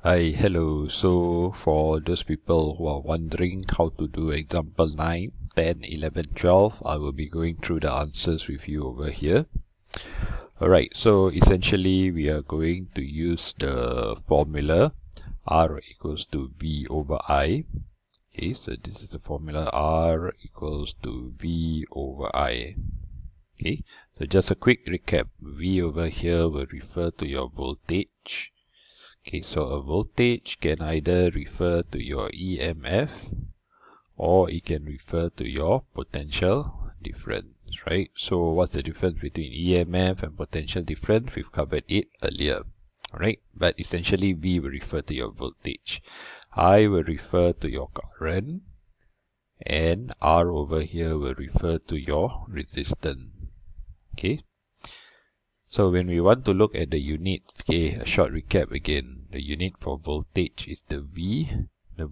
Hi, hello. So for those people who are wondering how to do example 9, 10, 11, 12, I will be going through the answers with you over here. Alright, so essentially we are going to use the formula R equals to V over I. Okay, so this is the formula R equals to V over I. Okay, so just a quick recap. V over here will refer to your voltage. Okay, so a voltage can either refer to your EMF or it can refer to your potential difference, right? So what's the difference between EMF and potential difference? We've covered it earlier, alright? But essentially V will refer to your voltage, I will refer to your current, and R over here will refer to your resistance. Okay, so when we want to look at the unit, okay, a short recap again. The unit for voltage is the V. The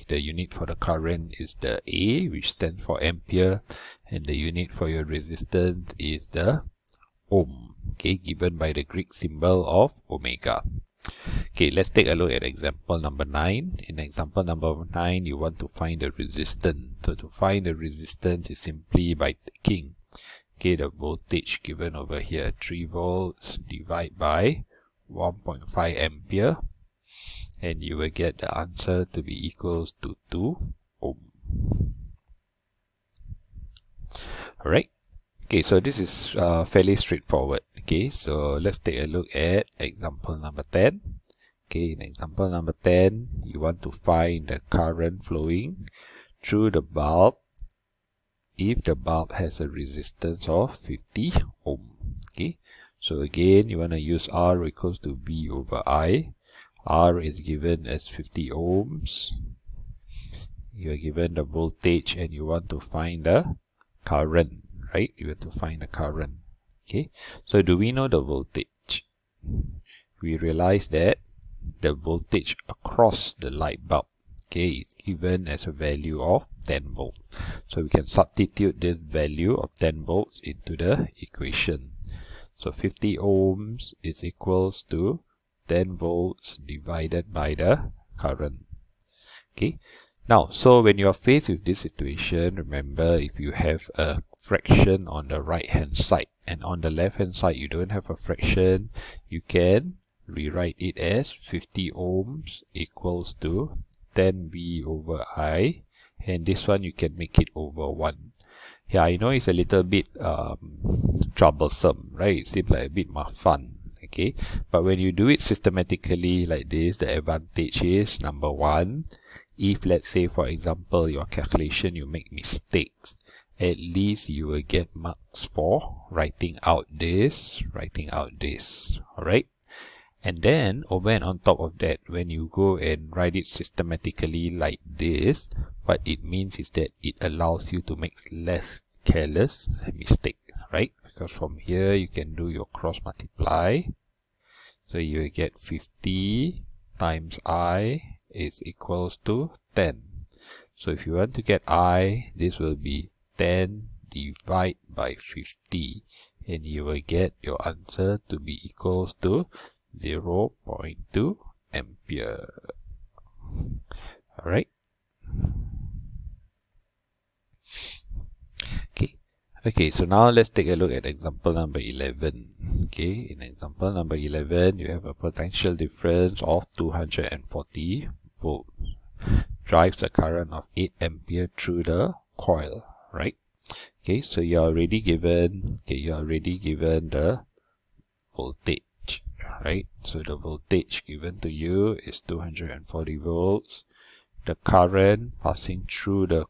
unit for the current is the A, which stands for ampere, and the unit for your resistance is the ohm, okay, given by the Greek symbol of omega. Okay, let's take a look at example number 9. In example number 9, you want to find the resistance. So to find the resistance is simply by taking, okay, the voltage given over here, 3 volts divided by 1.5 ampere, and you will get the answer to be equals to 2 ohm. Alright, okay, so this is fairly straightforward. Okay, so let's take a look at example number 10. Okay, in example number 10, you want to find the current flowing through the bulb if the bulb has a resistance of 50 ohm. Okay, so again, you want to use R equals to V over I. R is given as 50 ohms. You are given the voltage and you want to find the current, right? You have to find the current. Okay, so do we know the voltage? We realize that the voltage across the light bulb, okay, is given as a value of 10 volts. So we can substitute this value of 10 volts into the equation. So 50 ohms is equals to 10 volts divided by the current. Okay, now, so when you are faced with this situation, remember, if you have a fraction on the right hand side and on the left hand side you don't have a fraction, you can rewrite it as 50 ohms equals to 10V over I, and this one you can make it over 1. Yeah, I know it's a little bit troublesome, right? It seems like a bit more fun, okay? But when you do it systematically like this, the advantage is, number one, if let's say, for example, your calculation, you make mistakes, at least you will get marks for writing out this, alright? And then, over and on top of that, when you go and write it systematically like this, what it means is that it allows you to make less careless mistake, right? Because from here, you can do your cross multiply. So you will get 50 times I is equals to 10. So if you want to get I, this will be 10 divided by 50. And you will get your answer to be equals to 0.2 ampere. Alright. Okay, so now let's take a look at example number 11. Okay, in example number 11, you have a potential difference of 240 volts. Drives a current of 8 ampere through the coil, right? Okay, so you're already given, the voltage, right? So the voltage given to you is 240 volts. The current passing through the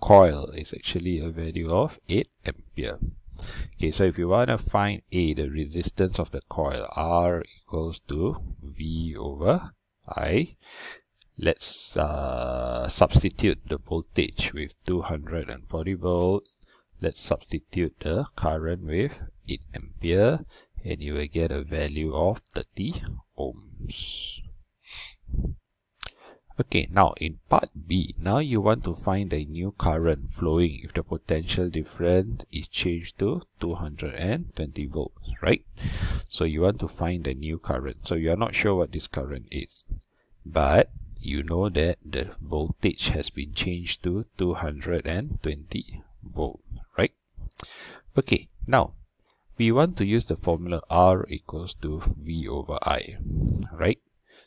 coil is actually a value of 8 ampere. Okay, so if you want to find A, the resistance of the coil, R equals to V over I. Let's substitute the voltage with 240 volts. Let's substitute the current with 8 ampere, and you will get a value of 30 ohms. Okay, now in part B, now you want to find a new current flowing if the potential difference is changed to 220 volts, right? So you want to find a new current. So you are not sure what this current is, but you know that the voltage has been changed to 220 volt, right? Okay, now we want to use the formula R equals to V over I, right?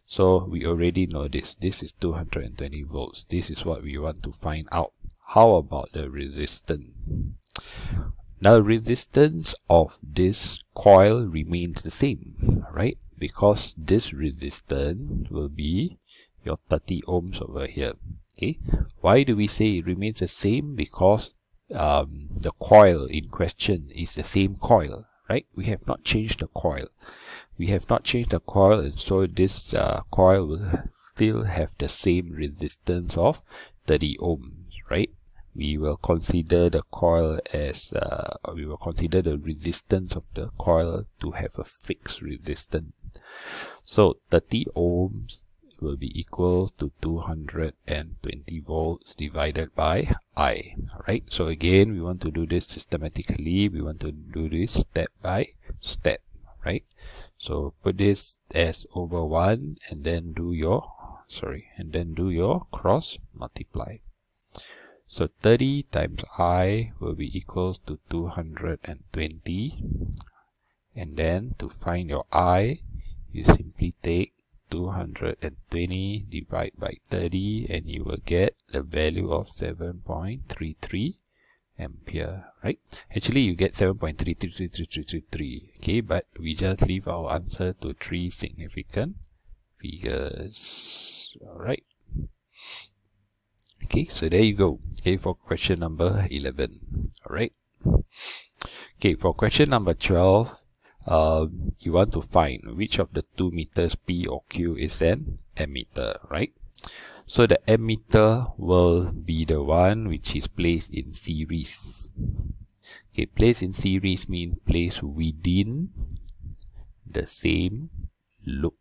So we already know this. This is 220 volts. This is what we want to find out. How about the resistance? Now resistance of this coil remains the same, right? Because this resistance will be your 30 ohms over here. Okay. Why do we say it remains the same? Because the coil in question is the same coil, right? We have not changed the coil. We have not changed the coil, and so this coil will still have the same resistance of 30 ohms, right? We will consider the coil as we will consider the resistance of the coil to have a fixed resistance. So 30 ohms will be equal to 220 volts divided by I, right? So again, we want to do this systematically. We want to do this step by step, right? So put this as over 1 and then do your cross multiply. So 30 times I will be equals to 220, and then to find your I, you simply take 220 divided by 30 and you will get the value of 7.33 ampere, right? Actually you get 7.333333, okay, but we just leave our answer to 3 significant figures. All right, okay, so there you go. Okay, for question number 11. All right, okay, for question number 12, you want to find which of the two meters P or Q is an ammeter, right? So the ammeter will be the one which is placed in series. Okay, placed in series means placed within the same loop.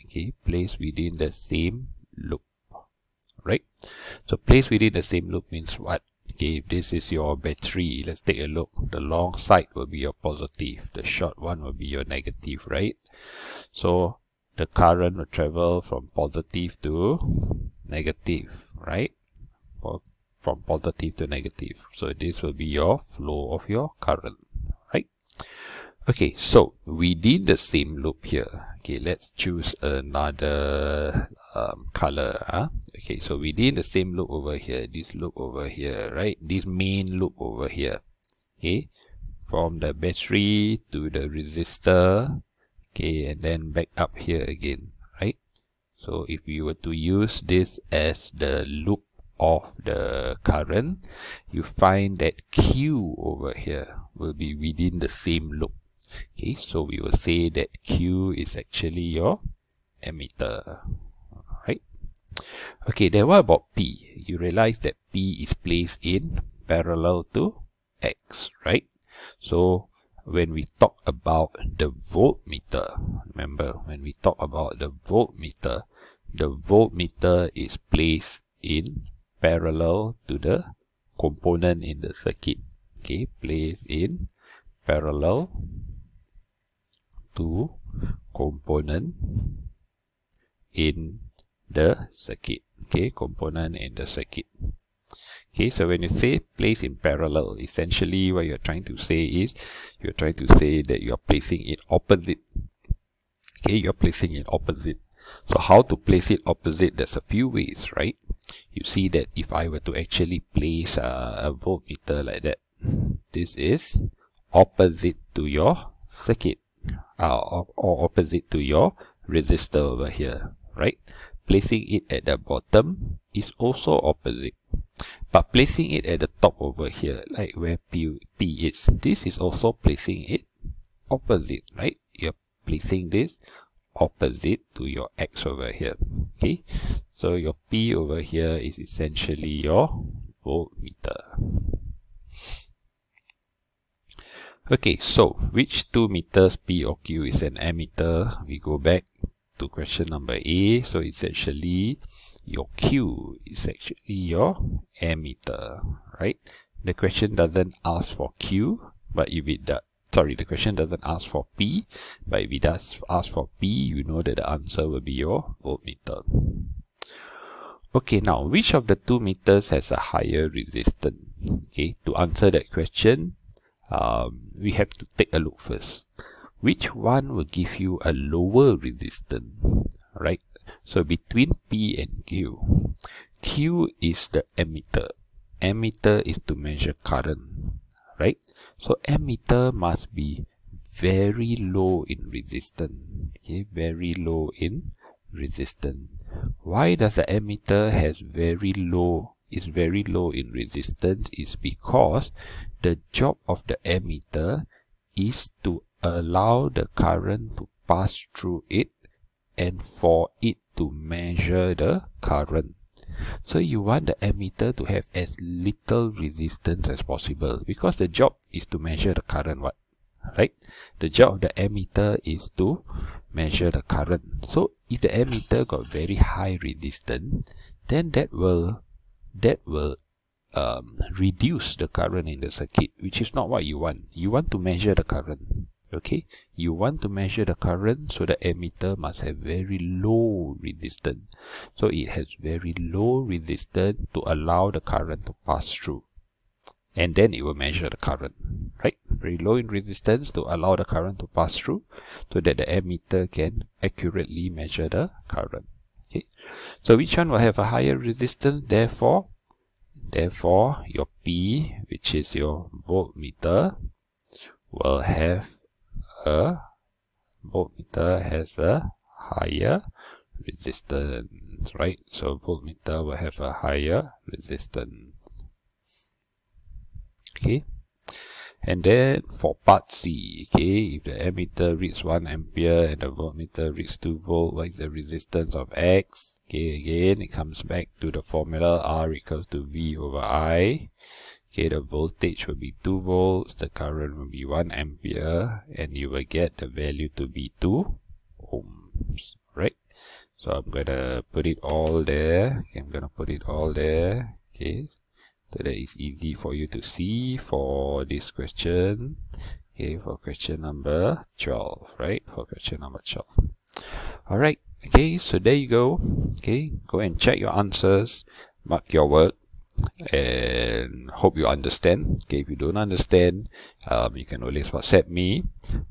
Okay, placed within the same loop, right? So placed within the same loop means what? Okay, if this is your battery, let's take a look. The long side will be your positive, the short one will be your negative, right? So the current will travel from positive to negative, right? From positive to negative. So this will be your flow of your current, right? Okay, so within the same loop here, okay, let's choose another color. Okay, so within the same loop over here, this loop over here, right? This main loop over here, okay, from the battery to the resistor, okay, and then back up here again, right? So if we were to use this as the loop of the current, you find that Q over here will be within the same loop. Okay, so we will say that Q is actually your ammeter, right? Okay, then what about P? You realize that P is placed in parallel to X, right? So when we talk about the voltmeter, remember when we talk about the voltmeter is placed in parallel to the component in the circuit. Okay, placed in parallel to component in the circuit. Okay, component in the circuit. Okay, so when you say place in parallel, essentially what you're trying to say is you're trying to say that you're placing it opposite. Okay, you're placing it opposite. So how to place it opposite? There's a few ways, right? You see that if I were to actually place a voltmeter like that, this is opposite to your circuit, or opposite to your resistor over here, right? Placing it at the bottom is also opposite, but placing it at the top over here, like where P is, this is also placing it opposite, right? You're placing this opposite to your X over here. Okay, so your P over here is essentially your voltmeter. Okay, so which two meters P or Q is an ammeter? We go back to question number A. So it's actually your Q is actually your ammeter, right? The question doesn't ask for Q, but if it does, sorry, the question doesn't ask for P, but if it does ask for P, you know that the answer will be your voltmeter. Okay, now which of the two meters has a higher resistance? Okay, to answer that question, we have to take a look first. Which one will give you a lower resistance, right? So between P and Q, Q is the ammeter. Ammeter is to measure current, right? So ammeter must be very low in resistance. Okay, very low in resistance. Why does the ammeter is very low in resistance? Is because the job of the ammeter is to allow the current to pass through it and for it to measure the current. So you want the ammeter to have as little resistance as possible, because the job is to measure the current, what? Right? The job of the ammeter is to measure the current. So if the ammeter got very high resistance, then that will reduce the current in the circuit, which is not what you want. You want to measure the current. Okay, you want to measure the current, so the ammeter must have very low resistance. So it has very low resistance to allow the current to pass through, and then it will measure the current, right? Very low in resistance to allow the current to pass through, so that the ammeter can accurately measure the current. Okay, so which one will have a higher resistance? Therefore your P, which is your voltmeter, will have a higher resistance, right? So voltmeter will have a higher resistance. Okay, and then for part C, okay, if the ammeter reads 1 ampere and the voltmeter reads 2 volt, what is the resistance of X? Okay, again it comes back to the formula R equals to V over I. Okay, the voltage will be 2 volts, the current will be 1 ampere, and you will get the value to be 2 ohms, right? So I'm gonna put it all there. Okay, I'm gonna put it all there. Okay, so that is easy for you to see for this question. Okay, for question number 12, right? For question number 12. Alright, okay, so there you go. Okay, go and check your answers, mark your work, and hope you understand. Okay, if you don't understand, you can always WhatsApp me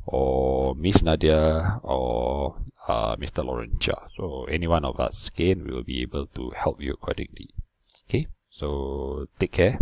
or Miss Nadia or Mr. Lawrence Chia. So any one of us, again, we will be able to help you accordingly. Okay, so take care.